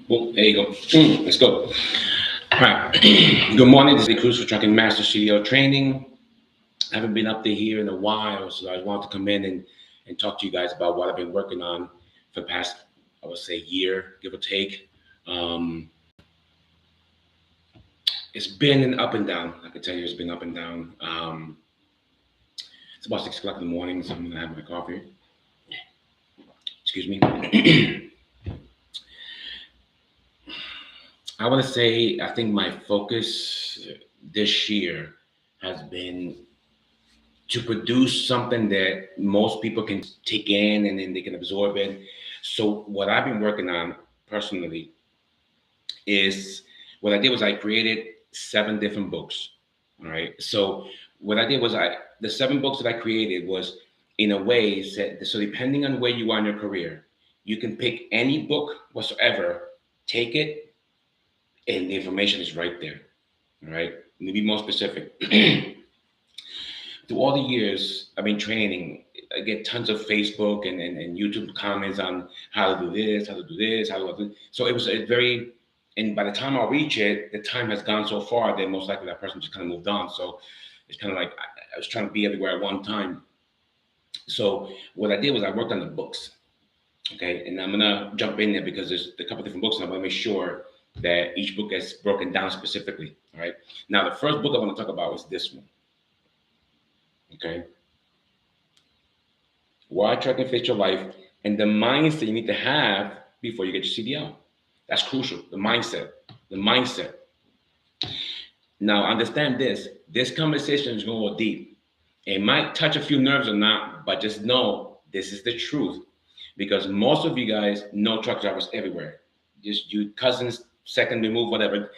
Boom, there you go. Let's go. All right. Good morning. This is Cruz for Trucking Master CDO Training. I haven't been up there here in a while, so I wanted to come in and talk to you guys about what I've been working on for the past, I would say, year, give or take. Um, it's been an up and down. I can tell you it's been up and down. It's about 6 o'clock in the morning, so I'm going to have my coffee. Excuse me. I want to say, I think my focus this year has been to produce something that most people can take in and then they can absorb it. So what I've been working on personally is what I did was I created 7 different books. All right. So what I did was the 7 books that I created was in a way said so depending on where you are in your career, you can pick any book whatsoever, take it, and the information is right there. All right. Let me be more specific. Through all the years I've been training, I get tons of Facebook and YouTube comments on how to do this, how to do this, how to do this. So it was a very, and by the time I reach it, the time has gone so far that most likely that person just kind of moved on. So it's kind of like I was trying to be everywhere at one time. So what I did was I worked on the books. Okay. And I'm going to jump in there because there's a couple different books and I want to make sure that each book is broken down specifically. All right. Now, the first book I want to talk about is this one. Okay. Why Truck and Fit Your Life, and the mindset you need to have before you get your CDL. That's crucial. The mindset. The mindset. Now, understand this. This conversation is going to go deep. It might touch a few nerves or not, but just know this is the truth. Because most of you guys know truck drivers everywhere. Just you cousins, second remove, whatever.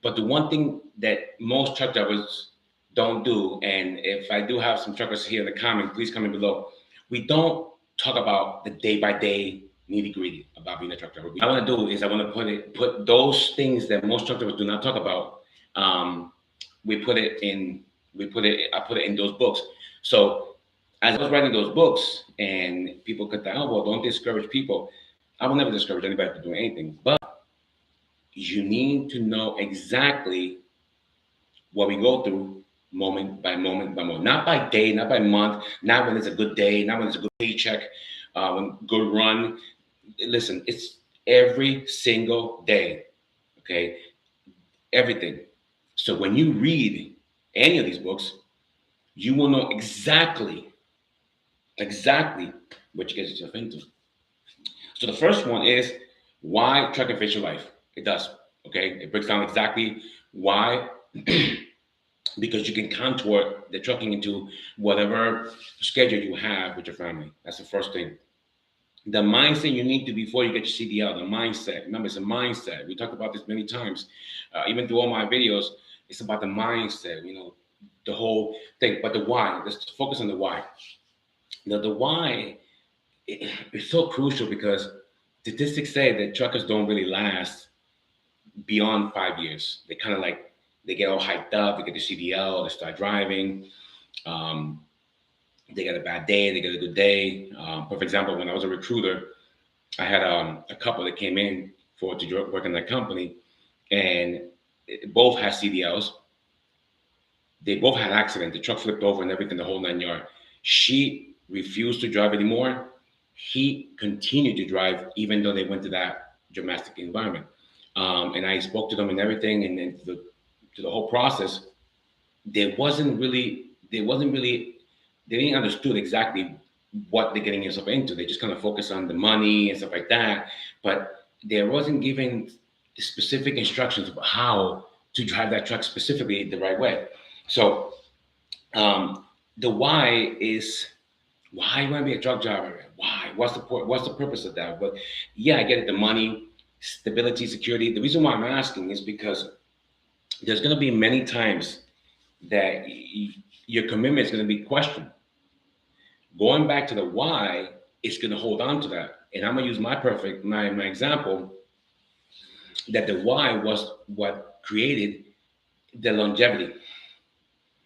But the one thing that most truck drivers don't do, and if I do have some truckers here in the comment, please comment below. We don't talk about the day by day nitty gritty about being a truck driver. What I want to do is I want to put those things that most truck drivers do not talk about. Um, we put it in. I put it in those books. So as I was writing those books, and people could think, oh well, don't discourage people. I will never discourage anybody from doing anything, but you need to know exactly what we go through moment by moment by moment, not by day, not by month, not when it's a good day, not when it's a good paycheck, when good run. Listen, it's every single day, okay? Everything. So when you read any of these books, you will know exactly what you get yourself into. So the first one is why Truck and Fit Your Life. It does, okay? It breaks down exactly why because you can contour the trucking into whatever schedule you have with your family. That's the first thing. The mindset you need to before you get your CDL, the mindset. Remember, it's a mindset. We talked about this many times. Even through all my videos, it's about the mindset, the whole thing. But the why, let's focus on the why. Now, the why is so crucial because statistics say that truckers don't really last beyond 5 years. They kind of like, they get all hyped up, they get the CDL, they start driving. Um, they get a bad day, they get a good day. For example, when I was a recruiter, I had a couple that came in to work in that company, and both had CDLs. They both had accident. The truck flipped over and everything, the whole 9 yard. She refused to drive anymore. He continued to drive even though they went to that dramatic environment. And I spoke to them and everything, and then to the whole process, they didn't understood exactly what they're getting themselves into. They just kind of focus on the money and stuff like that, but there wasn't given specific instructions of how to drive that truck specifically the right way. So the why is why you want to be a truck driver? Why? What's the point? What's the purpose of that? But yeah, I get it. The money, stability, security. The reason why I'm asking is because there's going to be many times that your commitment is going to be questioned. Going back to the why, it's going to hold on to that. And I'm going to use my example that the why was what created the longevity.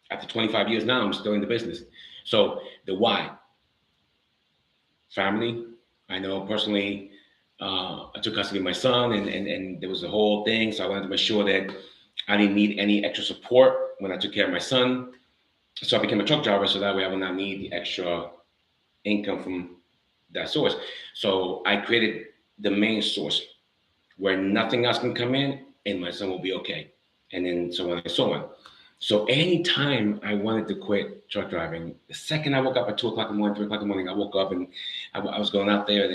After 25 years now, I'm still in the business. So the why, family. I know personally, I took custody of my son, and there was a whole thing. So I wanted to make sure that I didn't need any extra support when I took care of my son. So I became a truck driver, so that way I would not need the extra income from that source. So I created the main source where nothing else can come in, and my son will be okay, and then so on and so on. So anytime I wanted to quit truck driving, the second I woke up at 2 o'clock in the morning, 3 o'clock in the morning, I woke up and I was going out there.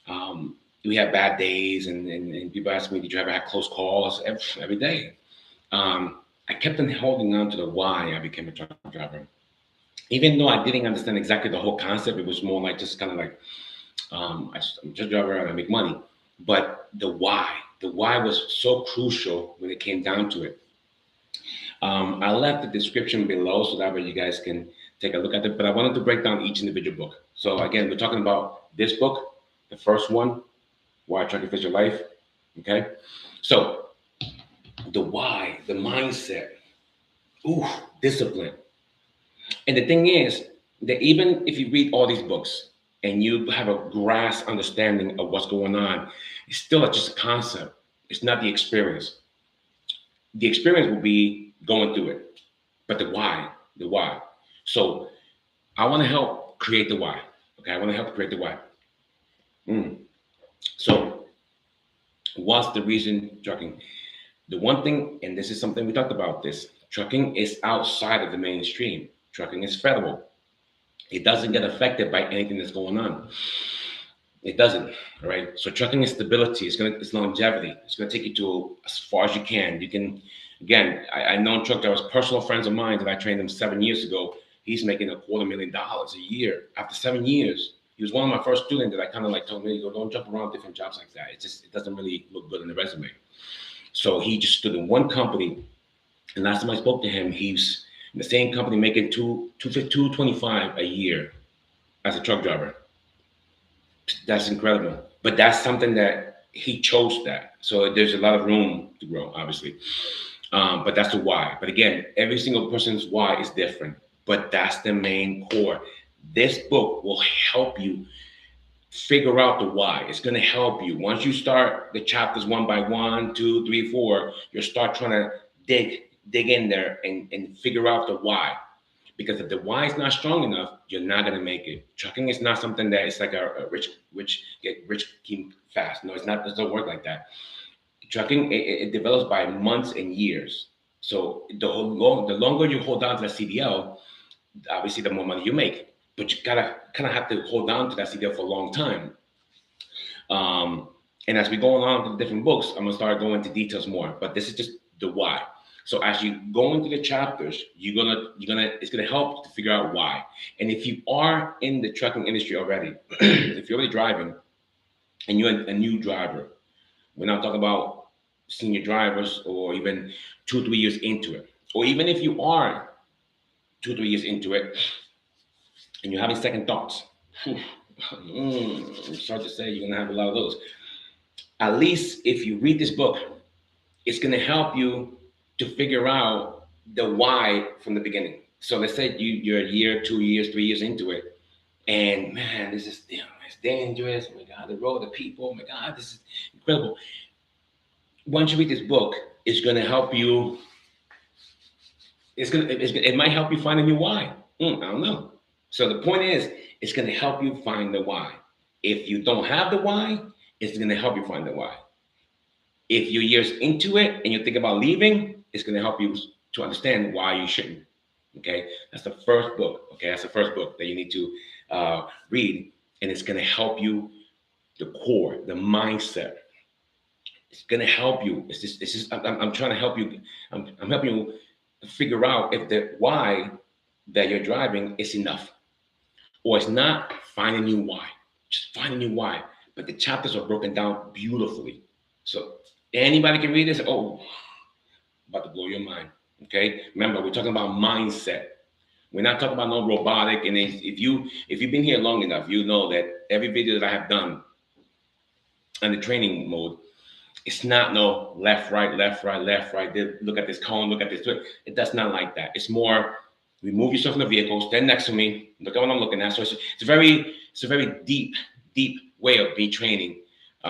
And we had bad days, and people ask me, "Did you ever have close calls?" Every day. I kept on holding on to the why I became a truck driver, even though I didn't understand exactly the whole concept. It was more like just kind of like I'm a truck driver and I make money, but the why was so crucial when it came down to it. I left the description below so that way you guys can take a look at it. But I wanted to break down each individual book. So again, we're talking about this book, the first one, Why Trucking Fits Your Life. Okay, so the why, the mindset, ooh, discipline. And the thing is that even if you read all these books and you have a grasp understanding of what's going on, it's still just a concept. It's not the experience. The experience will be going through it, but the why. So I want to help create the why. Okay, I want to help create the why. So what's the reason trucking? The one thing, and this is something we talked about this, trucking is outside of the mainstream. Trucking is federal. It doesn't get affected by anything that's going on. It doesn't, all right? So trucking is stability. It's longevity. It's gonna take you to as far as you can. You can, again, I know truck drivers, personal friends of mine that I trained him 7 years ago. He's making $250,000 a year after 7 years. He was one of my first students that I kind of like told me, don't jump around different jobs like that. It doesn't really look good in the resume. So he just stood in one company. And last time I spoke to him, he's in the same company making 225 a year as a truck driver. That's incredible. But that's something that he chose that. So there's a lot of room to grow, obviously. But that's the why. But again, every single person's why is different. But that's the main core. This book will help you figure out the why. It's going to help you. Once you start the chapters one by one, two, three, four, you'll start trying to dig in there and figure out the why. Because if the why is not strong enough, you're not going to make it. Trucking is not something that it's like a rich get rich keep fast. No, it's not. It doesn't work like that. Trucking it develops by months and years. So the longer you hold on to the CDL, obviously the more money you make. But you gotta kind of have to hold on to that CDL for a long time. And as we go along to the different books, I'm gonna start going into details more. But this is just the why. So as you go into the chapters, it's gonna help to figure out why. And if you are in the trucking industry already, if you're already driving and you're a new driver, we're not talking about senior drivers or even 2 3 years into it, or even if you are 2 3 years into it and you're having second thoughts. I'm sorry to say, you're gonna have a lot of those. At least if you read this book, it's gonna help you to figure out the why from the beginning. So let's say you're a year, 2 years, 3 years into it, and man, this is it's dangerous. Oh my God, the road, the people. Oh my God, this is incredible. Once you read this book, it's gonna help you. It might help you find a new why. I don't know. So the point is, it's gonna help you find the why. If you don't have the why, it's gonna help you find the why. If you're years into it and you think about leaving, it's going to help you to understand why you shouldn't. Okay, that's the first book. Okay, that's the first book that you need to read, and it's going to help you the core, the mindset. It's going to help you. I'm trying to help you. I'm helping you figure out if the why that you're driving is enough, or it's not. Find a new why. Just find a new why. But the chapters are broken down beautifully. So anybody can read this. Oh, about to blow your mind. Okay. Remember, we're talking about mindset. We're not talking about no robotic. And if you've been here long enough, you know that every video that I have done on the training mode, it's not no left, right, left, right, left, right. Look at this cone, look at this. It does not like that. It's more remove yourself from the vehicle, stand next to me, look at what I'm looking at. So it's a very deep way of me training.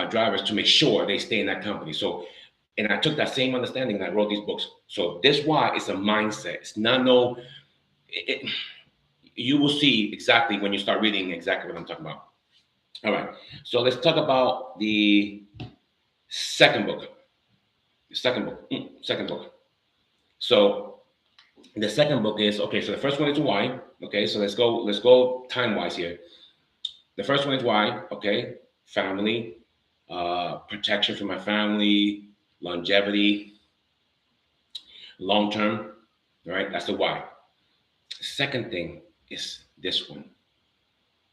drivers to make sure they stay in that company. So, and I took that same understanding and I wrote these books. So this why it's a mindset. It's not no. You will see exactly when you start reading exactly what I'm talking about. All right. So let's talk about the second book. The second book. Second book. So the second book is okay. So the first one is why. Okay. So let's go. Let's go time wise here. The first one is why. Okay. Family, protection for my family, longevity, long term. All right. That's the why. Second thing is this one.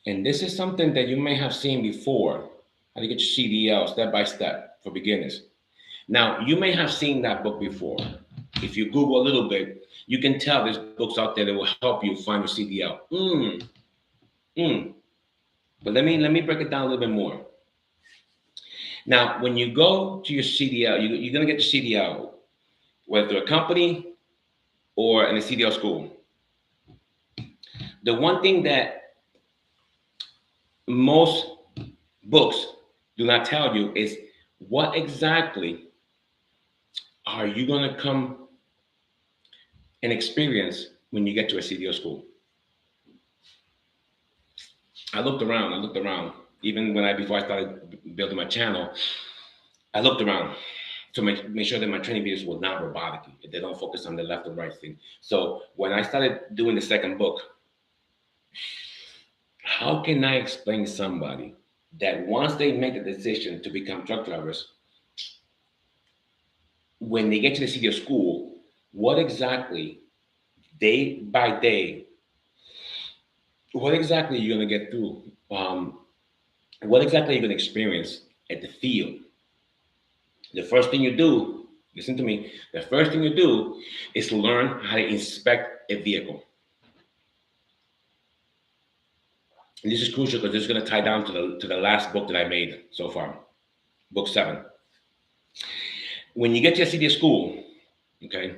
And this is something that you may have seen before. How to get your CDL step by step for beginners. Now, you may have seen that book before. If you Google a little bit, you can tell there's books out there that will help you find your CDL. But let me break it down a little bit more. Now, when you go to your CDL, you're going to get your CDL, whether through a company or in a CDL school. The one thing that most books do not tell you is what exactly are you going to come and experience when you get to a CDL school. I looked around. Even before I started building my channel, I looked around to make sure that my training videos were not robotic. They don't focus on the left or right thing. So when I started doing the second book, how can I explain to somebody that once they make the decision to become truck drivers, when they get to the CDL school, what exactly day by day, what exactly you're going to get through? What exactly you're going to experience at the field? The first thing you do, listen to me, the first thing you do is learn how to inspect a vehicle. And this is crucial because this is going to tie down to the last book that I made so far, book 7. When you get to a CDL school, okay,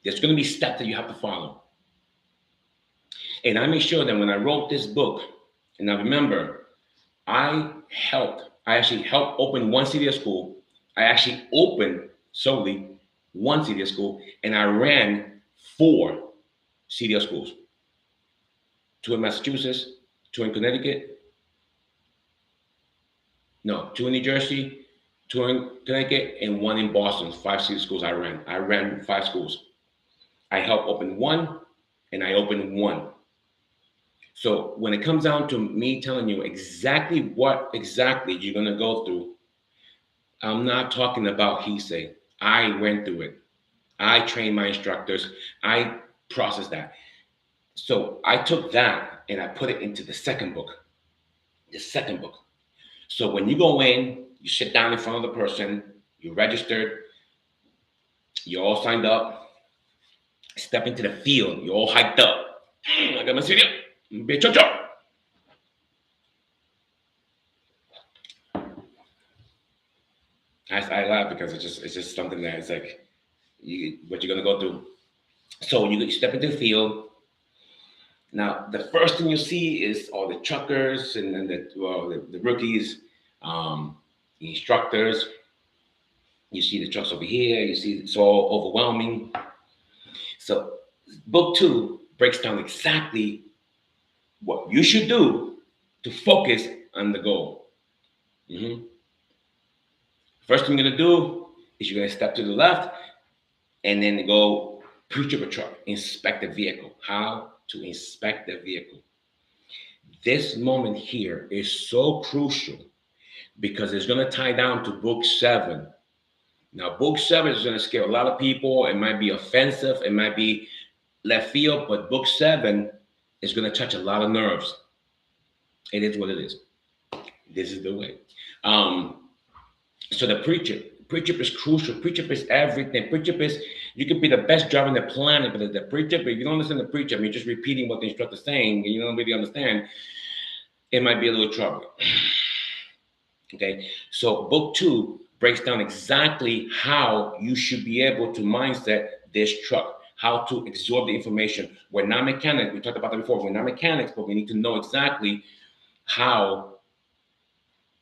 there's going to be steps that you have to follow. And I made sure that when I wrote this book, and now remember, I actually helped open one CDL school. I actually opened solely one CDL school, and I ran 4 CDL schools. 2 in Massachusetts, 2 in Connecticut. No, 2 in New Jersey, 2 in Connecticut, and 1 in Boston. 5 CDL schools I ran. I ran 5 schools. I helped open 1, and I opened 1. So when it comes down to me telling you exactly what exactly you're going to go through, I'm not talking about he say. I went through it. I trained my instructors. I processed that. So I took that and I put it into the second book. The second book. So when you go in, you sit down in front of the person, you're registered, you're all signed up, step into the field, you're all hyped up. I got my CDL. Be a I laugh because it's just something that is like what you're gonna go through. So you step into the field. Now the first thing you see is all the truckers and the rookies, the instructors. You see the trucks over here. You see it's all overwhelming. So book 2 breaks down exactly what you should do to focus on the goal. First thing you're gonna do is you're gonna step to the left and then go preach up a truck, inspect the vehicle. How to inspect the vehicle. This moment here is so crucial because it's gonna tie down to book 7. Now, book 7 is gonna scare a lot of people. It might be offensive, it might be left field, but book 7 is gonna touch a lot of nerves. It is what it is. This is the way. So the pre-trip is crucial. Pre-trip is everything. Pre-trip is, you can be the best driver on the planet, but the pre-trip, if you don't understand the pre-trip, you're just repeating what the instructor's saying, and you don't really understand, it might be a little trouble. Okay, so book 2 breaks down exactly how you should be able to mindset this truck, how to absorb the information. We're not mechanics. We talked about that before. We're not mechanics, but we need to know exactly how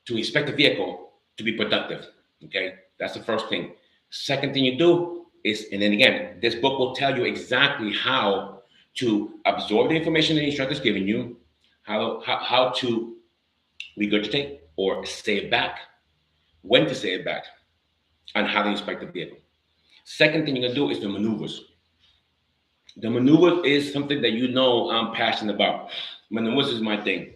to inspect the vehicle to be productive. Okay, that's the first thing. Second thing you do is, and then again, this book will tell you exactly how to absorb the information the instructor is giving you, how to regurgitate or say it back, when to say it back, and how to inspect the vehicle. Second thing you're gonna do is the maneuvers. The maneuver is something that you know I'm passionate about. Maneuvers is my thing.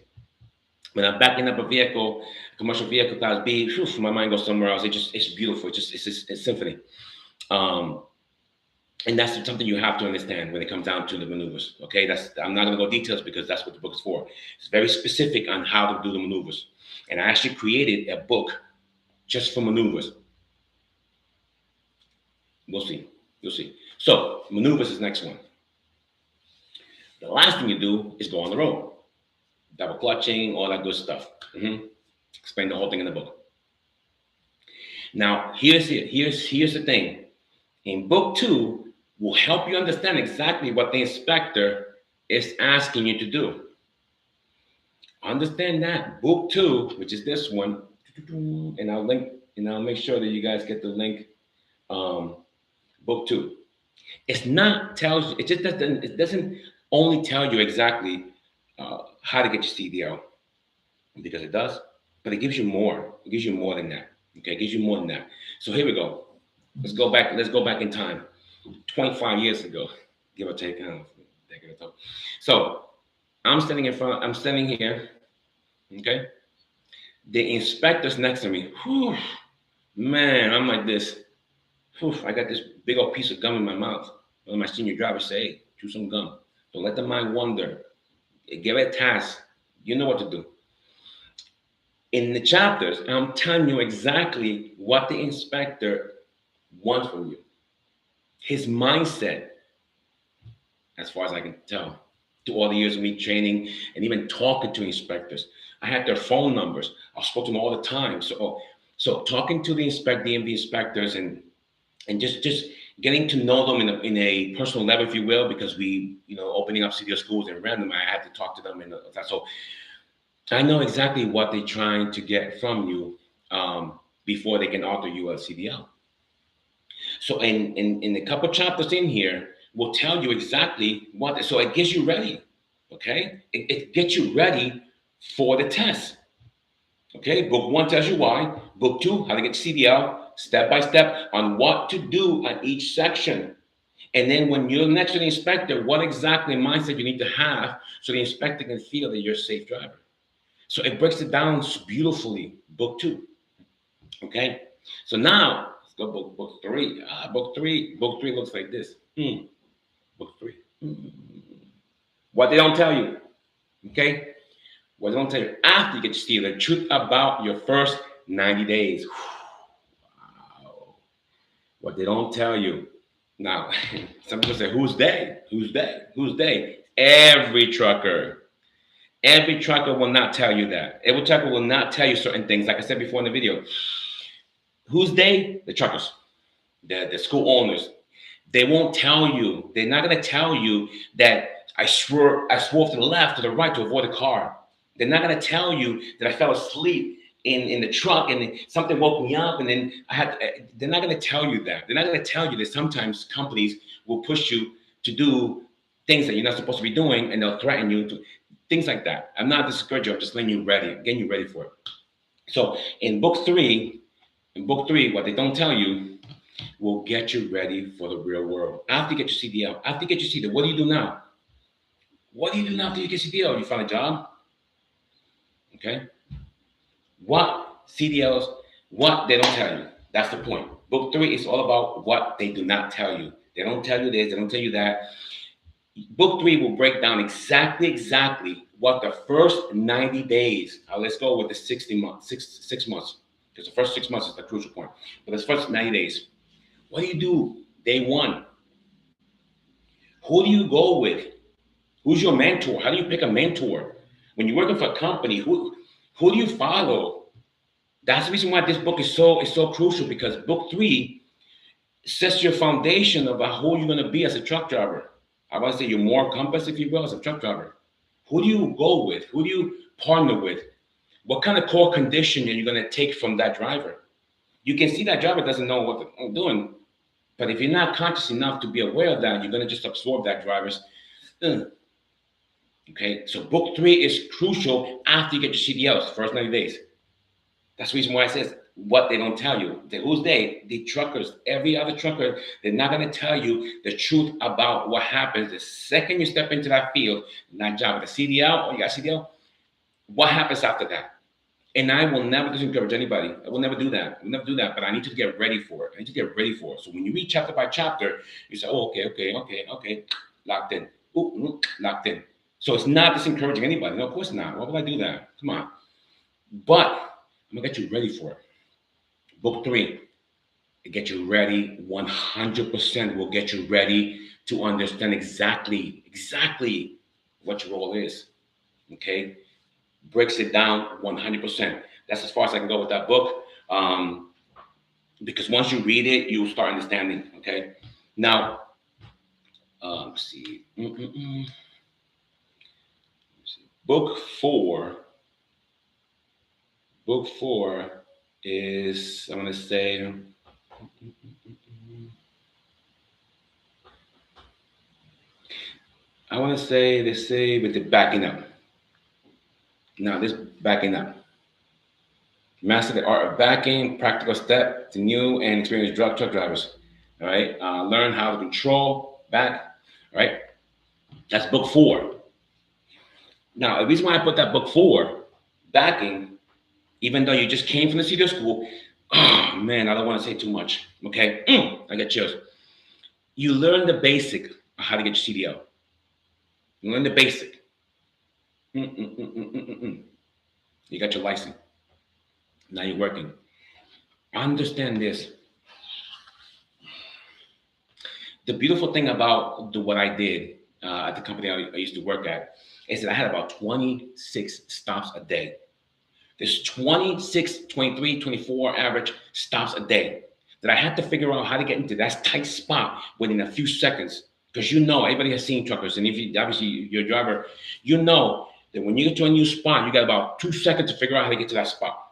When I'm backing up a vehicle, commercial vehicle class B, whew, my mind goes somewhere else. It's beautiful. It's symphony. Um, and that's something you have to understand when it comes down to the maneuvers. Okay, I'm not gonna go details because that's what the book is for. It's very specific on how to do the maneuvers. And I actually created a book just for maneuvers. We'll see. You'll see. So maneuvers is the next one. The last thing you do is go on the road. Double clutching, all that good stuff. Explain the whole thing in the book. Now, here's the thing. In book 2, will help you understand exactly what the inspector is asking you to do. Understand that. Book 2, which is this one, and I'll make sure that you guys get the link. Book 2. It doesn't only tell you exactly how to get your CDL, because it does, but it gives you more. It gives you more than that. Okay, it gives you more than that. So here we go. Let's go back in time, 25 years ago, give or take. So I'm standing here. Okay, the inspector's next to me. Whew, man, I'm like this. Whew, I got this big old piece of gum in my mouth. One of my senior drivers say, "Hey, chew some gum. Don't let the mind wander. Give it a task. You know what to do." In the chapters, I'm telling you exactly what the inspector wants from you. His mindset, as far as I can tell, through all the years of me training and even talking to inspectors. I had their phone numbers. I spoke to them all the time. So talking to the DMV inspectors and just getting to know them in a personal level, if you will, because we, opening up CDL schools and random, I had to talk to them. So I know exactly what they're trying to get from you before they can offer you a CDL. So in a couple chapters in here, we'll tell you exactly what, so it gets you ready, okay? It gets you ready for the test, okay? Book 1 tells you why. Book 2, how to get CDL, step by step on what to do on each section. And then when you're next to the inspector, what exactly mindset you need to have so the inspector can feel that you're a safe driver. So it breaks it down beautifully, book 2, okay? So now, let's go book 3. Book 3 looks like this. Book 3. What they don't tell you, okay? What they don't tell you after you get to see the truth about your first 90 days. Wow. What they don't tell you. Now, some people say, who's they? Who's they? Who's they? Every trucker. Every trucker will not tell you that. Every trucker will not tell you certain things. Like I said before in the video. Who's they? The truckers. The school owners. They won't tell you. They're not going to tell you that I swerved to the left, to the right to avoid a car. They're not going to tell you that I fell asleep in the truck and something woke me up and then they're not going to tell you that. They're not going to tell you that sometimes companies will push you to do things that you're not supposed to be doing and they'll threaten you to things like that. I'm not discouraging you, I'm just getting you ready for it. So in book 3, what they don't tell you will get you ready for the real world. After you get your CDL, what do you do now? What do you do now after you get CDL? You find a job? Okay. What CDLs, what they don't tell you. That's the point. Book 3 is all about what they do not tell you. They don't tell you this, they don't tell you that. Book 3 will break down exactly what the first 90 days. Let's go with the 6 months, because the first 6 months is the crucial point. But the first 90 days, what do you do day 1? Who do you go with? Who's your mentor? How do you pick a mentor? When you're working for a company, who do you follow? That's the reason why this book is so crucial, because book 3 sets your foundation about who you're going to be as a truck driver. I want to say your moral compass, if you will, as a truck driver. Who do you go with? Who do you partner with? What kind of core condition are you going to take from that driver? You can see that driver doesn't know what they're doing, but if you're not conscious enough to be aware of that, you're going to just absorb that driver's. Okay, so book 3 is crucial after you get your CDLs, first 90 days. That's the reason why it says what they don't tell you. Who's they? The truckers. Every other trucker, they're not going to tell you the truth about what happens the second you step into that field, that job with a CDL or you got CDL. What happens after that? And I will never discourage anybody. I will never do that. I will never do that. But I need to get ready for it. I need to get ready for it. So when you read chapter by chapter, you say, oh, okay. Locked in. Ooh, locked in. So it's not disencouraging anybody. No, of course not. Why would I do that? Come on. But I'm going to get you ready for it. Book 3, to get you ready, 100% will get you ready to understand exactly what your role is. Okay? Breaks it down 100%. That's as far as I can go with that book. Because once you read it, you'll start understanding. Okay? Now, let's see. Book 4 is, I'm going to say, they say with the backing up. Now, this backing up. Master the art of backing, practical step to new and experienced truck drivers. All right. Learn how to control back. All right. That's book 4. Now, the reason why I put that book 4, backing, even though you just came from the CDL school, oh man, I don't want to say too much. Okay. I get chills. You learn the basic of how to get your CDL. You learn the basic. You got your license. Now you're working. Understand this. The beautiful thing about what I did at the company I used to work at is that I had about 26 stops a day. There's 26, 23, 24 average stops a day that I had to figure out how to get into that tight spot within a few seconds. Because everybody has seen truckers, and if you obviously you're a driver, you know that when you get to a new spot, you got about 2 seconds to figure out how to get to that spot.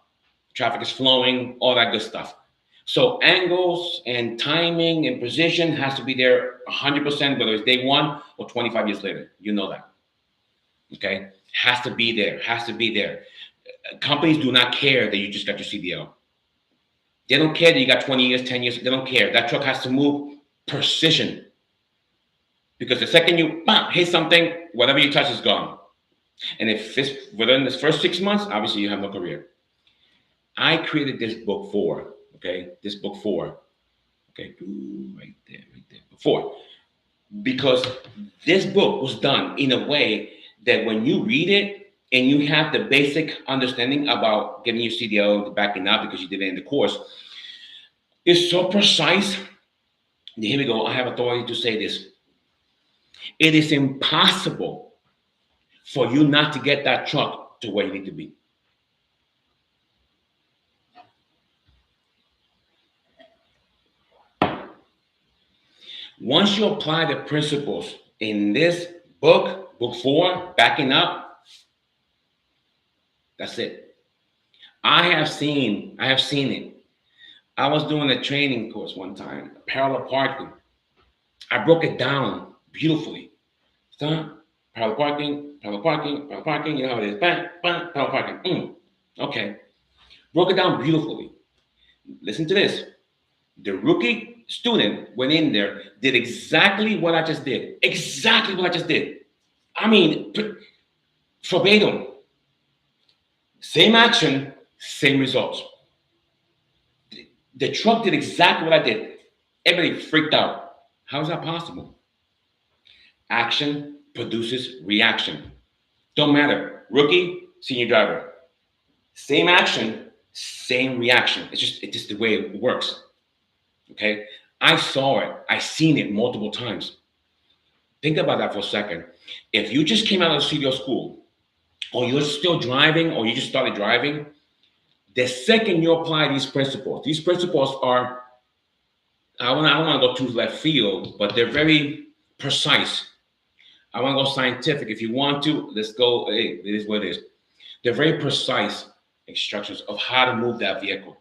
Traffic is flowing, all that good stuff. So angles and timing and precision has to be there 100%, whether it's day 1 or 25 years later. You know that. Okay? Has to be there. Companies do not care that you just got your CDL. They don't care that you got 20 years, 10 years. They don't care. That truck has to move precision. Because the second you hit something, whatever you touch is gone. And if it's within this first 6 months, obviously you have no career. I created this book 4. Okay, this book 4. Okay, right there, book 4. Because this book was done in a way that when you read it and you have the basic understanding about getting your CDL, backing up because you did it in the course, it's so precise. Here we go. I have authority to say this. It is impossible for you not to get that truck to where you need to be. Once you apply the principles in this book, book 4, backing up, that's it. I have seen it. I was doing a training course one time, parallel parking. I broke it down beautifully. So, parallel parking, you know how it is. Parallel parking. Okay. Broke it down beautifully. Listen to this. The rookie student went in there, did exactly what I just did. Exactly what I just did. I mean, verbatim. Same action, same results. The truck did exactly what I did. Everybody freaked out. How is that possible? Action produces reaction. Don't matter. Rookie, senior driver. Same action, same reaction. It's just the way it works. Okay? I saw it. I seen it multiple times. Think about that for a second. If you just came out of CDL school, or you're still driving, or you just started driving, the second you apply these principles are, I don't want to go too left field, but they're very precise. I want to go scientific. If you want to, let's go. Hey, it is what it is. They're very precise instructions of how to move that vehicle.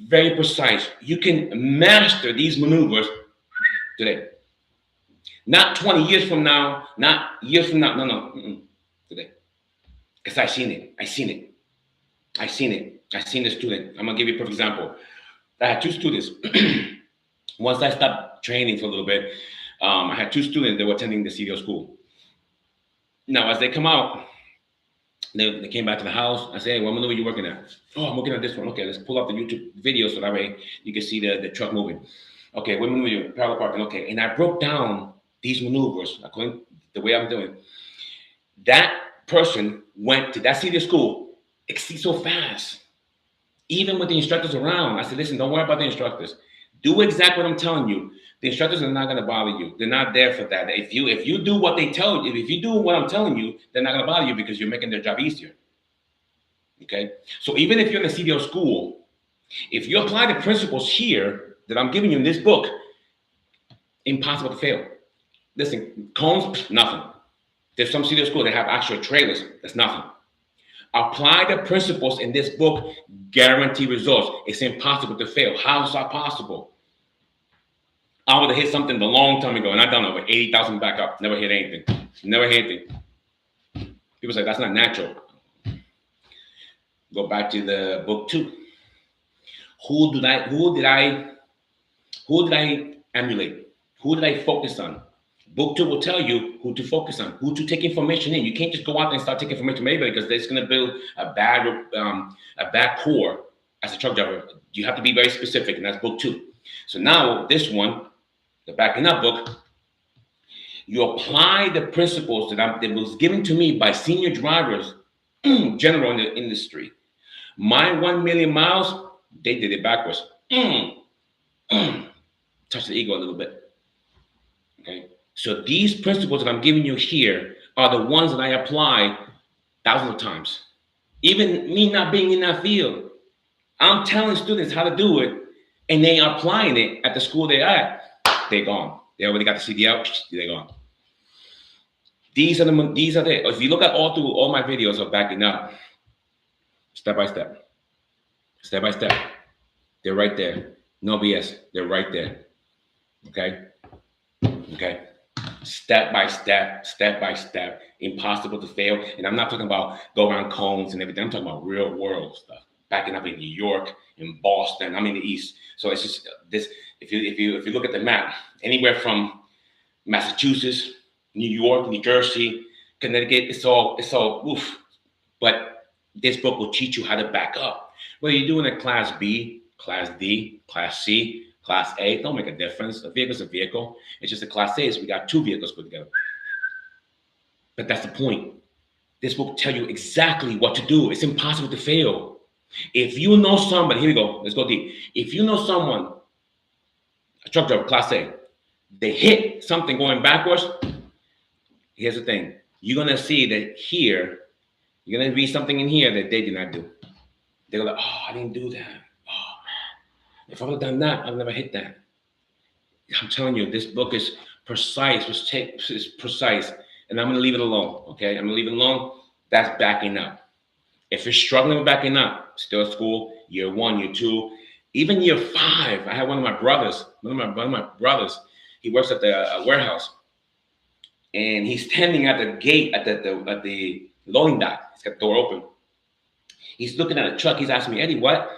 Very precise. You can master these maneuvers today. Not 20 years from now, not years from now. No, no. Today. Because I seen it. I seen it. I seen it. I seen the student. I'm going to give you a perfect example. I had two students. Once I stopped training for a little bit, I had two students that were attending the CDO school. Now, as they come out, they came back to the house. I said, hey, what maneuver are you working at? Oh, I'm working on this one. Okay, let's pull up the YouTube video so that way you can see the truck moving. Okay, what maneuver are you? Parallel parking. Okay, and I broke down these maneuvers according to the way I'm doing. That person went to that CDO school, exceed so fast. Even with the instructors around, I said, listen, don't worry about the instructors. Do exactly what I'm telling you. The instructors are not going to bother you. They're not there for that. If you do what they tell you, if you do what I'm telling you, they're not going to bother you because you're making their job easier. Okay? So even if you're in a CDO school, if you apply the principles here that I'm giving you in this book, impossible to fail. Listen, cones, nothing. There's some CDO schools that have actual trailers. That's nothing. Apply the principles in this book, guarantee results. It's impossible to fail. How is that possible? I would have hit something a long time ago, and I've done over 80,000 back up. Never hit anything. Never hit anything. People say that's not natural. Go back to the book 2. Who did I emulate? Who did I focus on? Book 2 will tell you who to focus on, who to take information in. You can't just go out there and start taking information from anybody because that's going to build a bad core as a truck driver. You have to be very specific, and that's book 2. So now this one, the backing up book, you apply the principles that was given to me by senior drivers, general in the industry. My 1 million miles, they did it backwards. Touch the ego a little bit. Okay. So these principles that I'm giving you here are the ones that I apply thousands of times. Even me not being in that field, I'm telling students how to do it, and they are applying it at the school they're at. They're gone. They already got the CDL. They're gone. These are the. If you look at all my videos of backing up, step by step, they're right there. No BS. They're right there. Okay. Okay. Step by step, impossible to fail. And I'm not talking about go around cones and everything. I'm talking about real world stuff. Backing up in New York, in Boston. I'm in the East, so it's just this. If you look at the map, anywhere from Massachusetts, New York, New Jersey, Connecticut, it's all oof. But this book will teach you how to back up. Whether you're doing a Class B, Class D, Class C, Class A, don't make a difference. A vehicle is a vehicle. It's just a Class A, so we got 2 vehicles put together. But that's the point. This will tell you exactly what to do. It's impossible to fail. If you know somebody, here we go. Let's go deep. If you know someone, a truck driver, Class A, they hit something going backwards, here's the thing. You're going to see that here, you're going to read something in here that they did not do. They're like, oh, I didn't do that. If I would have done that, I'd never hit that. I'm telling you, this book is precise. It's precise. And I'm going to leave it alone, okay? I'm going to leave it alone. That's backing up. If you're struggling with backing up, still at school, year 1, year 2, even year 5, I had one of my brothers, he works at the warehouse. And he's standing at the gate, at the loading dock. He's got the door open. He's looking at a truck. He's asking me, Eddie, what?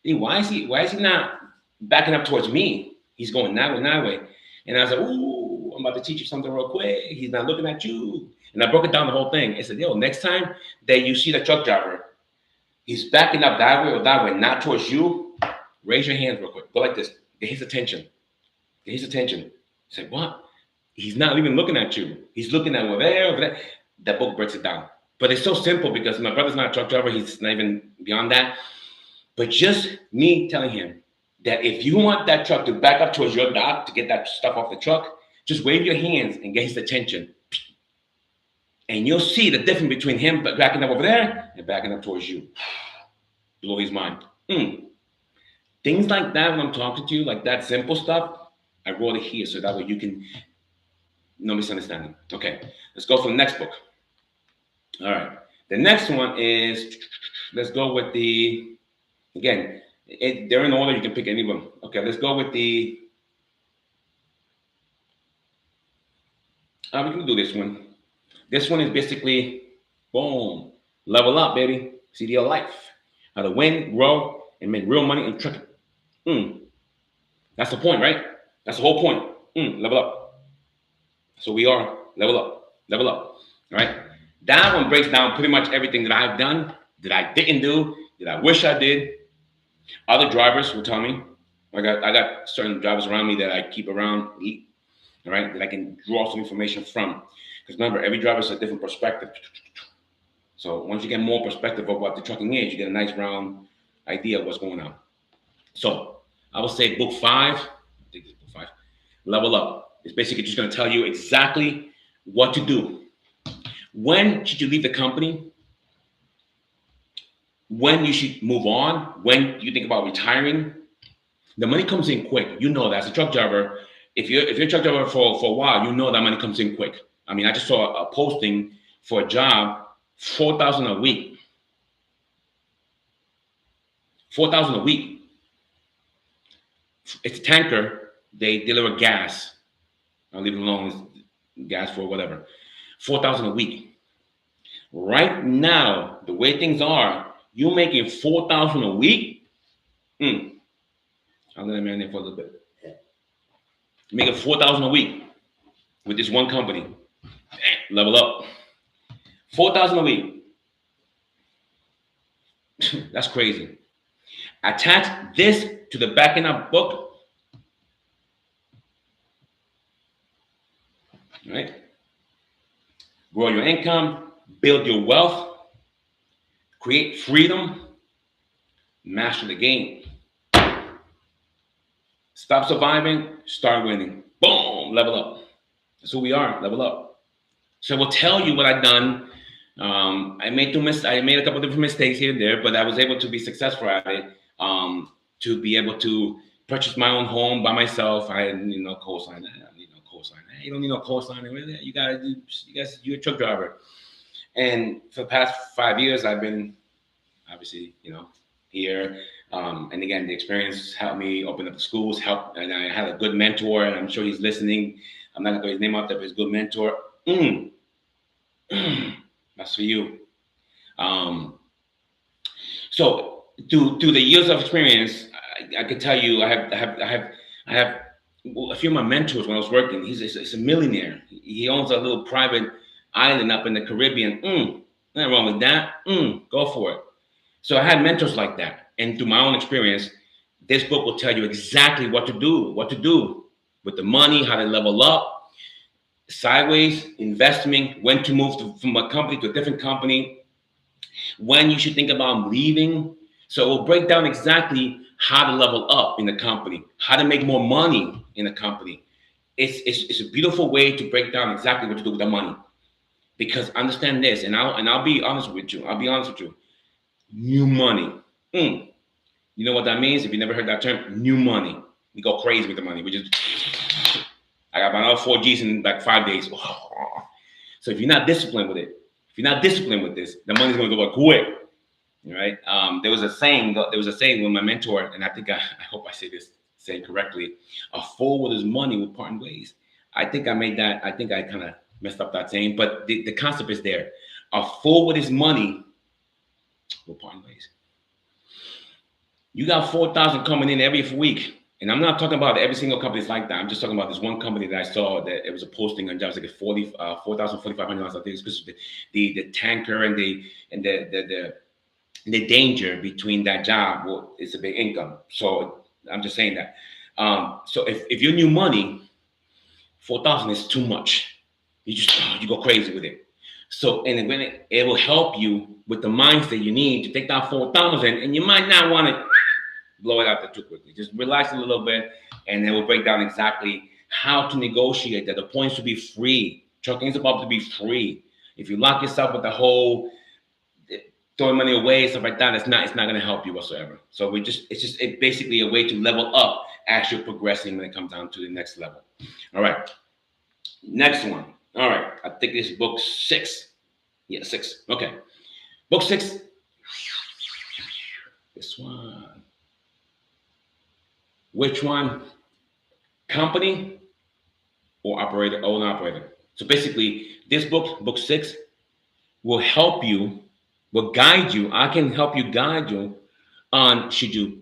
Why is he not backing up towards me? He's going that way. And I was like, ooh, I'm about to teach you something real quick. He's not looking at you. And I broke it down the whole thing. I said, yo, next time that you see the truck driver, he's backing up that way or that way, not towards you, raise your hands real quick. Go like this. Get his attention. He said, what? He's not even looking at you. He's looking at over there. That book breaks it down. But it's so simple because my brother's not a truck driver. He's not even beyond that. But just me telling him that if you want that truck to back up towards your dock to get that stuff off the truck, just wave your hands and get his attention. And you'll see the difference between him backing up over there and backing up towards you. Blow his mind. Things like that when I'm talking to you, like that simple stuff, I wrote it here so that way you can, no misunderstanding. Okay, let's go for the next book. All right. The next one is let's go with the, again, they're in order. You can pick any of them. Okay, let's go with the, we can do this one. This one is basically, boom, level up, baby. CDL life. How to win, grow, and make real money in trucking. That's the point, right? That's the whole point. Level up. So we are level up, level up. All right. That one breaks down pretty much everything that I've done, that I didn't do, that I wish I did. Other drivers will tell me. I got certain drivers around me that I keep around, all right, that I can draw some information from. Because remember, every driver has a different perspective. So once you get more perspective of what the trucking is, you get a nice round idea of what's going on. So I would say book 5, I think it's book 5, level up. It's basically just going to tell you exactly what to do. When should you leave the company? When you should move on? When you think about retiring? The money comes in quick. You know that as a truck driver. If you're a truck driver for a while, you know that money comes in quick. I mean, I just saw a posting for a job, $4,000 a week. $4,000 a week. It's a tanker. They deliver gas. I'll leave it alone. It's gas for whatever. $4,000 a week. Right now, the way things are, you're making $4,000 a week. I'll let him marinate for a little bit. You're making $4,000 a week with this one company. Level up. $4,000 a week. That's crazy. Attach this to the back end of book. All right. Grow your income, build your wealth, create freedom, master the game. Stop surviving, start winning. Boom, level up. That's who we are, level up. So we'll tell you what I've done. I made a couple of different mistakes here and there, but I was able to be successful at it. To be able to purchase my own home by myself. I didn't need no cosign. I don't need no cosign. You don't need no cosign. You're a truck driver. And for the past 5 years, I've been obviously, here. And again, the experience helped me open up the schools, and I had a good mentor, and I'm sure he's listening. I'm not gonna throw his name out there, but he's a good mentor. That's for you. So through the years of experience, I could tell you, I have a few of my mentors when I was working. He's a millionaire. He owns a little private island up in the Caribbean. Nothing wrong with that. Go for it. So I had mentors like that, and through my own experience, this book will tell you exactly what to do with the money, how to level up, sideways, investment, when to move from a company to a different company, when you should think about leaving. So it will break down exactly how to level up in the company, how to make more money in the company. It's a beautiful way to break down exactly what to do with the money. Because understand this, and I'll be honest with you. New money. You know what that means? If you never heard that term, new money. We go crazy with the money. I got another 4 G's in like 5 days. So if you're not disciplined with it, if you're not disciplined with this, the money's gonna go quick. All right. There was a saying with my mentor, and I hope I say this saying correctly. A fool with his money will part in ways. I think I kind of messed up that saying, but the concept is there. A fool with his money will part in ways. You got 4,000 coming in every week. And I'm not talking about every single company is like that. I'm just talking about this one company that I saw that it was a posting on jobs like $4,000, $4,500. I think it's because of the tanker and the danger between that job. Well, it's a big income. So I'm just saying that. So if you're new money, 4,000 is too much. You go crazy with it. So and when it will help you with the mindset you need to take that 4,000, and you might not want to blow it out there too quickly. Just relax a little bit, and it will break down exactly how to negotiate that. The points to be free. Trucking is about to be free. If you lock yourself with the whole throwing money away, stuff like that, it's not going to help you whatsoever. So it's basically a way to level up as you're progressing when it comes down to the next level. All right. Next one. All right. I think it's book 6. Yeah, 6. Okay. Book 6. This one. Which one? Company or operator, own operator. So basically, this book, book 6, will help you, will guide you. I can help you guide you on should you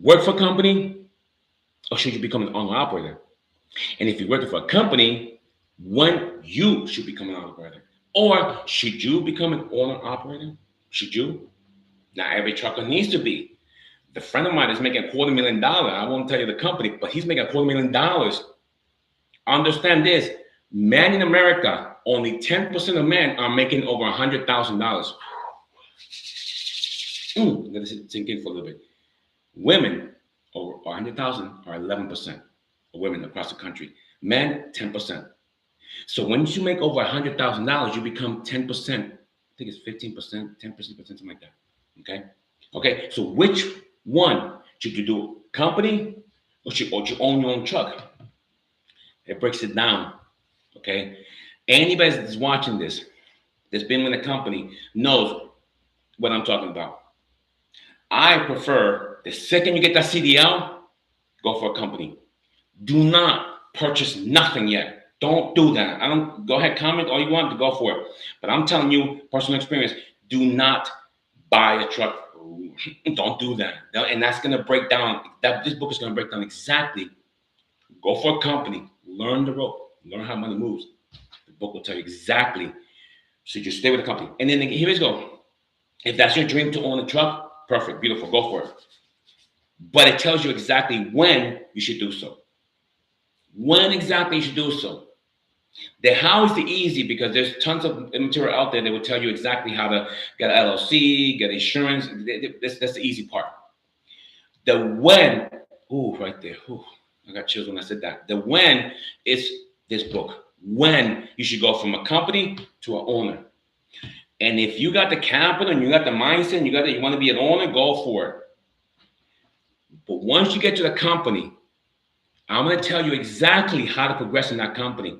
work for a company or should you become an owner operator? And if you're working for a company, when you should become an operator. Or should you become an owner operator? Should you? Now every trucker needs to be. The friend of mine is making $250,000. I won't tell you the company, but he's making $250,000. Understand this: men in America, only 10% of men are making over $100,000. Let us sink in for a little bit. Women over 100,000 are 11% of women across the country. Men, 10%. So once you make over $100,000, you become 10%. I think it's 15%, 10%, something like that. Okay. Okay. So which one should you do? Company or should you own your own truck? It breaks it down. Okay. Anybody that's watching this, that's been with a company, knows what I'm talking about. I prefer the second you get that CDL, go for a company. Do not purchase nothing yet. Don't do that. I don't go ahead, comment all you want to go for it. But I'm telling you, personal experience, do not buy a truck. Don't do that. And that's going to break down, this book is going to break down exactly. Go for a company, learn the rope, learn how money moves. The book will tell you exactly. So you stay with the company. And then here we go. If that's your dream to own a truck, perfect, beautiful, go for it. But it tells you exactly when you should do so. When exactly you should do so. The how is the easy, because there's tons of material out there that will tell you exactly how to get an LLC, get insurance. That's the easy part. The when, right there. I got chills when I said that. The when is this book. When you should go from a company to an owner. And if you got the capital and you got the mindset and you want to be an owner, go for it. But once you get to the company, I'm going to tell you exactly how to progress in that company.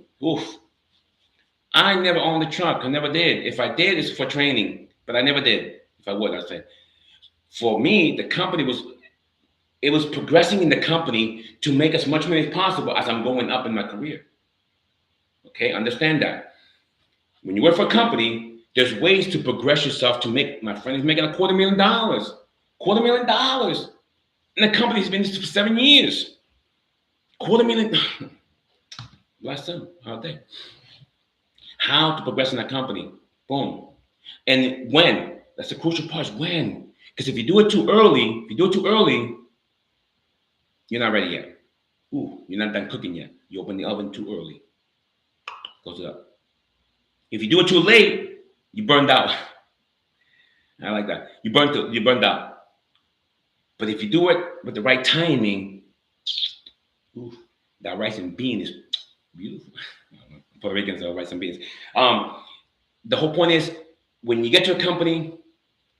I never owned a truck. I never did. If I did, it's for training, but I never did. If I would, I'd say. For me, the company was progressing in the company to make as much money as possible as I'm going up in my career. Okay, understand that. When you work for a company, there's ways to progress yourself to make, my friend is making $250,000. $250,000. And the company's been in this for 7 years. $250,000. Bless them. How they? How to progress in that company. Boom. And when? That's the crucial part. When? Because if you do it too early, you're not ready yet. You're not done cooking yet. You open the oven too early. Goes up. If you do it too late, you burned out. I like that. You burned out. But if you do it with the right timing, that rice and bean is beautiful. Puerto Ricans are rice and beans. The whole point is, when you get to a company,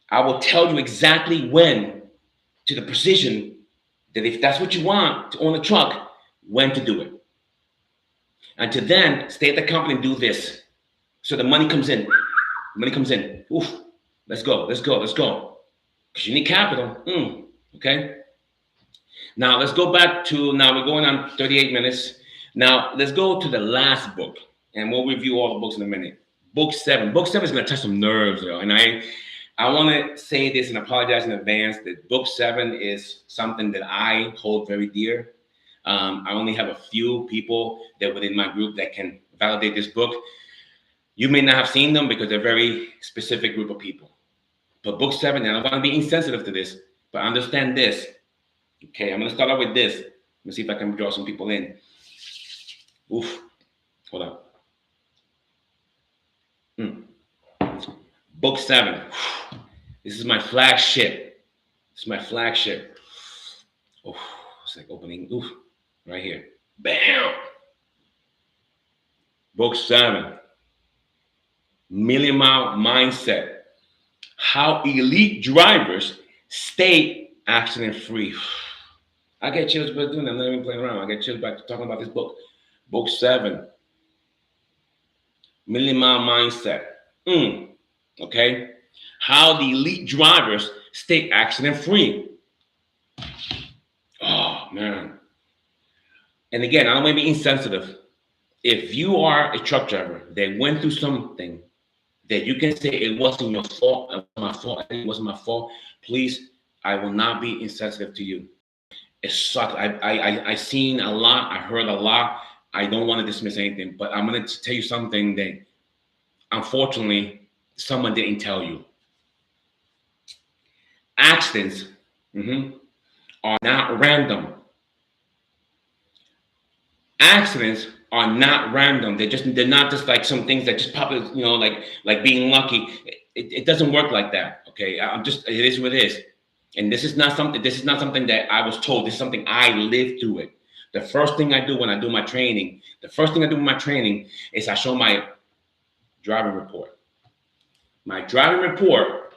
I will tell you exactly when, to the precision, that if that's what you want to own a truck, when to do it. And to then stay at the company and do this. So the money comes in. Let's go. Because you need capital. Okay. Now let's go back to, now we're going on 38 minutes. Now let's go to the last book, and we'll review all the books in a minute. Book 7. Book 7 is going to touch some nerves, and I want to say this and apologize in advance that book 7 is something that I hold very dear. I only have a few people that within my group that can validate this book. You may not have seen them because they're a very specific group of people. But book 7, and I don't want to be insensitive to this, but understand this. Okay, I'm going to start out with this. Let me see if I can draw some people in. Hold on. Book 7. This is my flagship. It's like opening. Right here. Bam. Book 7. Million Mile Mindset. How elite drivers stay accident free. I get chills by doing that. I'm not even playing around. I get chills by talking about this book. Book 7. Million Mile Mindset. Okay. How the elite drivers stay accident free. Oh man. And again, I don't want to be insensitive. If you are a truck driver that went through something that you can say it wasn't your fault, it wasn't my fault, please, I will not be insensitive to you. It sucks. I seen a lot, I heard a lot. I don't want to dismiss anything, but I'm gonna tell you something that unfortunately someone didn't tell you. Accidents are not random. Accidents are not random. They're not just like some things that just pop, like being lucky. It doesn't work like that. Okay, it is what it is. And this is not something that I was told. This is something I lived through it. The first thing I do when I do my training, is I show my driving report. My driving report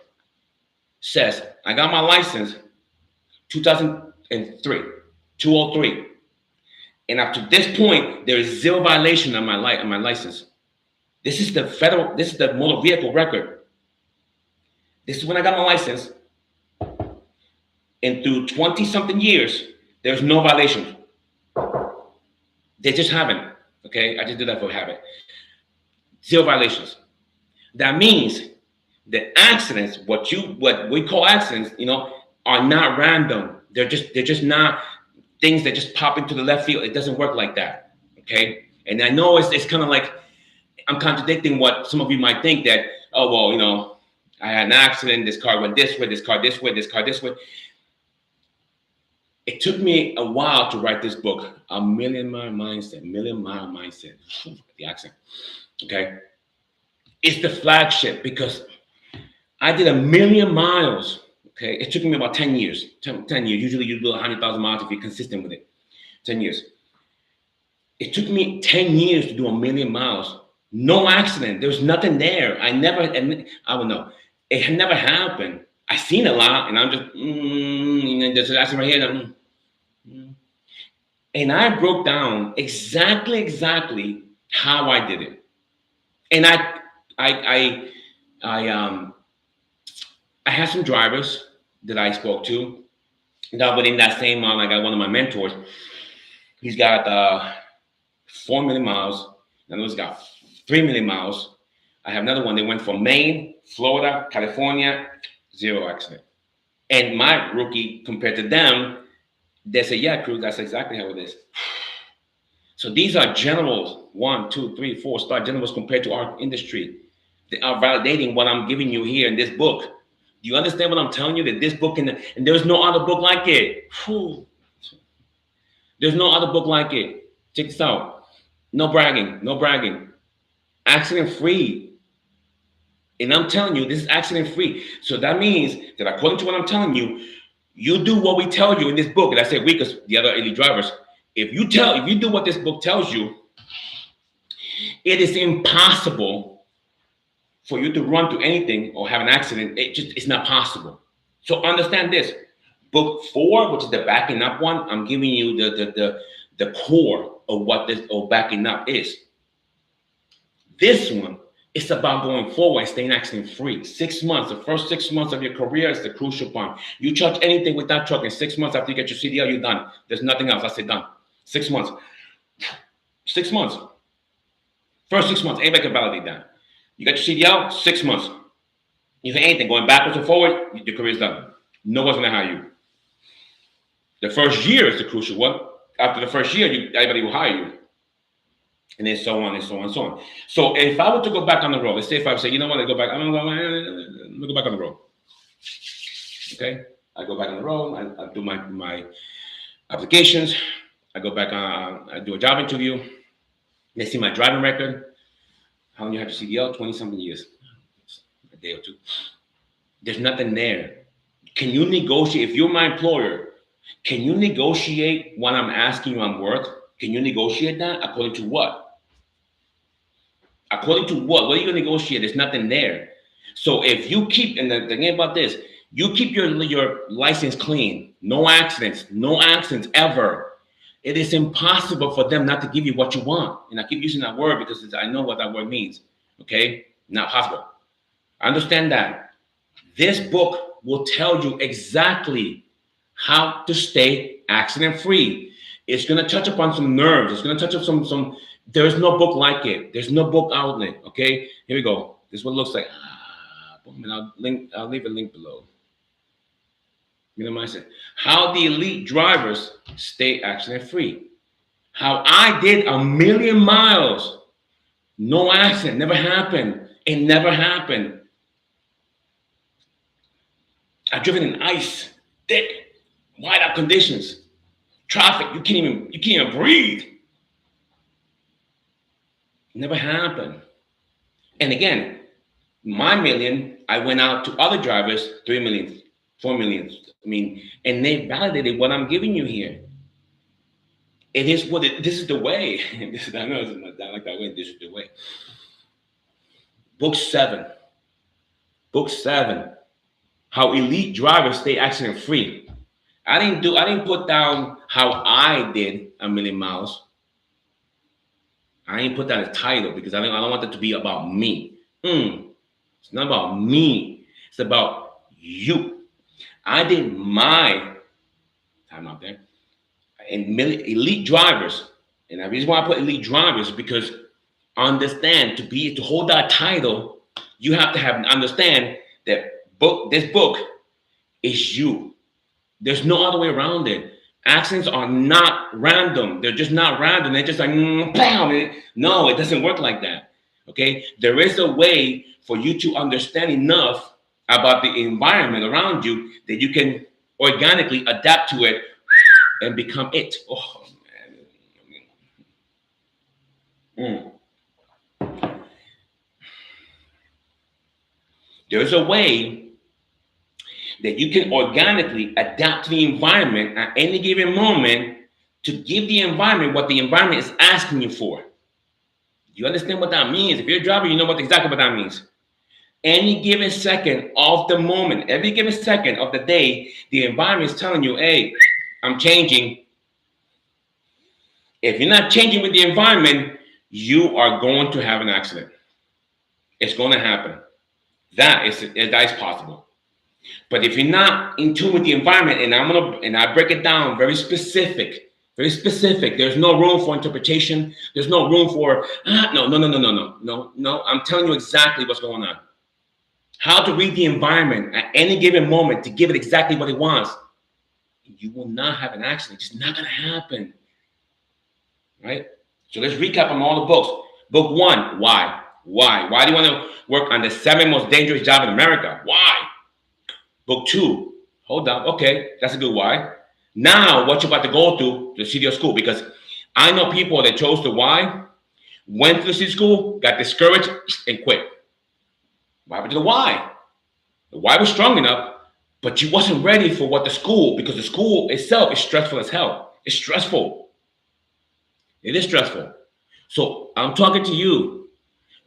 says I got my license 2003. And up to this point, there is zero violation on my license. This is the motor vehicle record. This is when I got my license. And through 20 something years, there's no violation. They just haven't. Okay, I just did that for habit. Zero violations. That means the accidents, what we call accidents, are not random. They're just not things that just pop into the left field. It doesn't work like that. Okay, and I know it's kind of like I'm contradicting what some of you might think that, oh well, I had an accident. This car went this way. This car this way. This car this way. It took me a while to write this book, A Million Mile Mindset, the accent, okay? It's the flagship because I did 1,000,000 miles, okay? It took me about 10 years, 10 years. Usually you do 100,000 miles if you're consistent with it, 10 years. It took me 10 years to do 1,000,000 miles. No accident, there was nothing there. I don't know. It had never happened. I seen a lot, and I'm just, there's an accident right here. And I broke down exactly how I did it. And I had some drivers that I spoke to. That within that same month, I got one of my mentors. He's got 4,000,000 miles. Another's got 3,000,000 miles. I have another one. They went from Maine, Florida, California, zero accident. And my rookie, compared to them, they say, yeah, Cruz, that's exactly how it is. So these are generals, 1, 2, 3, 4 star generals compared to our industry. They are validating what I'm giving you here in this book. Do you understand what I'm telling you? That this book, and there's no other book like it. There's no other book like it. Check this out. No bragging. Accident free. And I'm telling you, this is accident free. So that means that according to what I'm telling you, you do what we tell you in this book. And I say we, because the other elite drivers, if you do what this book tells you, it is impossible for you to run to anything or have an accident. It's not possible. So understand this. Book 4, which is the backing up one, I'm giving you the core of what this backing up is. This one, it's about going forward and staying accident free. 6 months, the first 6 months of your career is the crucial point. You touch anything with that truck in 6 months after you get your CDL, you're done. There's nothing else. I say done. 6 months. 6 months. First 6 months, anybody can validate that. You got your CDL, 6 months. You say anything, going backwards or forward, your career's done. No one's gonna hire you. The first year is the crucial one. After the first year, everybody will hire you. And then so on and so on and so on. So if I were to go back on the road, let's say if I say, you know what, I go back, I'm gonna go back on the road. Okay, I go back on the road. I do my applications. I go back on. I do a job interview. They see my driving record. How long you have your CDL? 20-something years. A day or two. There's nothing there. Can you negotiate? If you're my employer, can you negotiate what I'm asking you I'm worth? Can you negotiate that? According to what? According to what? What are you going to negotiate? There's nothing there. So if you keep, and the thing about this, you keep your license clean, no accidents ever. It is impossible for them not to give you what you want. And I keep using that word because I know what that word means. Okay? Not possible. I understand that. This book will tell you exactly how to stay accident free. It's going to touch upon some nerves. It's going to touch up some. There's no book like it. There's no book outlet. Okay, here we go. This is what it looks like. And I'll leave a link below. Minimize it. How the elite drivers stay accident free. How I did 1,000,000 miles. No accident. Never happened. It never happened. I've driven in ice, thick, whiteout conditions, traffic. You can't even breathe. Never happened. And again, my million, I went out to other drivers, 3 million, 4 million. I mean, and they validated what I'm giving you here. It is what it. This is the way. I know it's not like that way. This is the way. Book 7. Book 7. How elite drivers stay accident free. I didn't put down how I did 1,000,000 miles. I didn't put that as title because I don't want it to be about me. It's not about me. It's about you. I did my time out there. And elite drivers, and the reason why I put elite drivers is because understand to hold that title, you have to understand that this book is you. There's no other way around it. Accidents are not random. They're just not random. They're just like, bam. No, it doesn't work like that. Okay, there is a way for you to understand enough about the environment around you that you can organically adapt to it and become it. Oh man. There's a way that you can organically adapt to the environment at any given moment to give the environment what the environment is asking you for. You understand what that means? If you're a driver, you know exactly what that means. Any given second of the moment, every given second of the day, the environment is telling you, hey, I'm changing. If you're not changing with the environment, you are going to have an accident. It's going to happen. That is possible. But if you're not in tune with the environment, and I break it down very specific. There's no room for interpretation. There's no room for no. I'm telling you exactly what's going on. How to read the environment at any given moment to give it exactly what it wants. You will not have an accident. It's just not going to happen. Right? So let's recap on all the books. Book 1, why? Why? Why do you want to work on the 7 most dangerous job in America? Why? Book 2, hold on. Okay, that's a good why. Now, what you're about to go to the CDO school, because I know people that chose the why, went to the CDO school, got discouraged, and quit. What happened to the why? The why was strong enough, but you wasn't ready for what the school, because the school itself is stressful as hell. It's stressful. It is stressful. So I'm talking to you.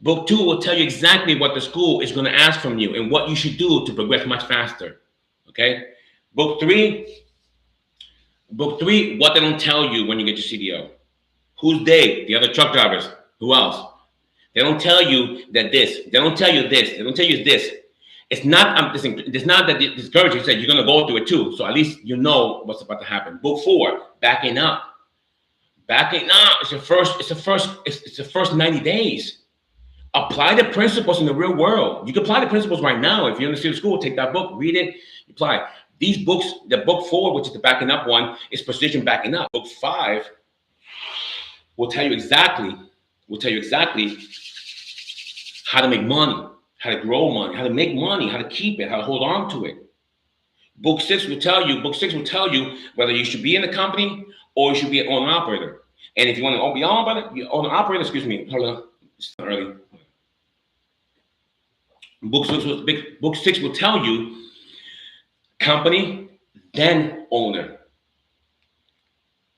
Book 2 will tell you exactly what the school is going to ask from you and what you should do to progress much faster. Okay? Book 3, what they don't tell you when you get your CDO. Who's they? The other truck drivers. Who else? They don't tell you that this. They don't tell you this. They don't tell you this. It's not that discouraging. You said you're going to go through it too. So at least you know what's about to happen. Book 4, backing up. Backing up. It's the first 90 days. Apply the principles in the real world. You can apply the principles right now. If you're in the student school, take that book, read it, apply. These books, the book 4, which is the backing up one, is precision backing up. Book 5 will tell you exactly how to make money, how to grow money, how to make money, how to keep it, how to hold on to it. Book 6 will tell you whether you should be in the company or you should be an owner operator. And if you want to be owner operator, hold on, it's not early. Book 6 will tell you company, then owner.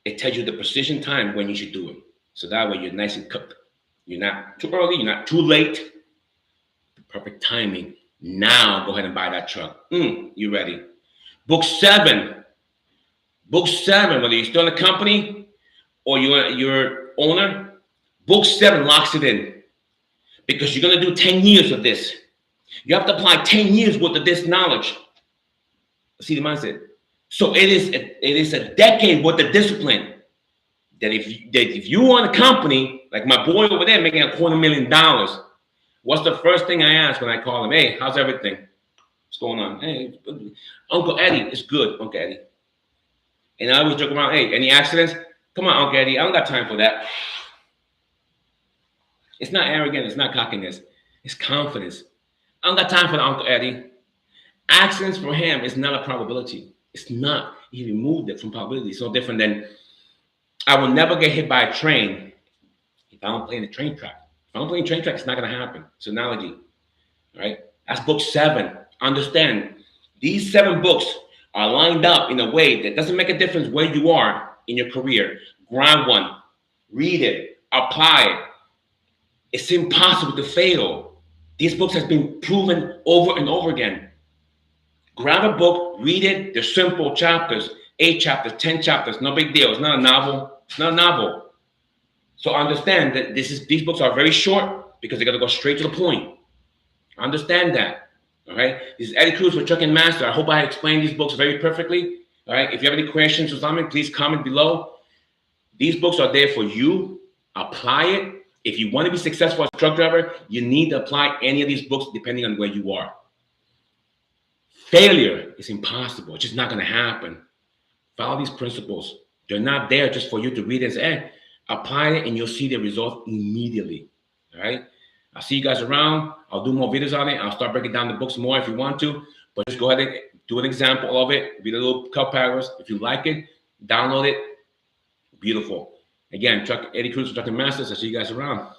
It tells you the precision time when you should do it. So that way you're nice and cooked. You're not too early, you're not too late. The perfect timing. Now go ahead and buy that truck. You ready. Book 7, whether you're still in the company or you're owner, book 7 locks it in. Because you're going to do 10 years of this. You have to apply 10 years worth of this knowledge. See the mindset. So it is a decade worth of discipline. That if you want a company like my boy over there making $250,000, what's the first thing I ask when I call him? Hey, how's everything? What's going on? Hey, Uncle Eddie, it's good, Uncle Eddie. And I always joke around, hey, any accidents? Come on, Uncle Eddie, I don't got time for that. It's not arrogant, it's not cockiness, it's confidence. I don't got time for that, Uncle Eddie. Accidents for him is not a probability. It's not. He removed it from probability. It's no different than I will never get hit by a train if I don't play in the train track. If I don't play in the train track, it's not going to happen. It's an analogy. Right? That's book 7. Understand, these 7 books are lined up in a way that doesn't make a difference where you are in your career. Grab one, read it, apply it. It's impossible to fail. These books have been proven over and over again. Grab a book, read it. They're simple chapters, 8 chapters, 10 chapters. No big deal. It's not a novel. It's not a novel. So understand that these books are very short because they're going to go straight to the point. Understand that. All right. This is Eddie Cruz for Trucking Master. I hope I explained these books very perfectly. All right. If you have any questions or something, please comment below. These books are there for you. Apply it. If you want to be successful as a truck driver, you need to apply any of these books depending on where you are. Failure is impossible. It's just not going to happen. Follow these principles. They're not there just for you to read and say, hey, apply it and you'll see the result immediately. All right. I'll see you guys around. I'll do more videos on it. I'll start breaking down the books more if you want to. But just go ahead and do an example of it. Read a little couple paragraphs. If you like it, download it. Beautiful. Again, Eddie Cruz for Trucking Masters. I'll see you guys around.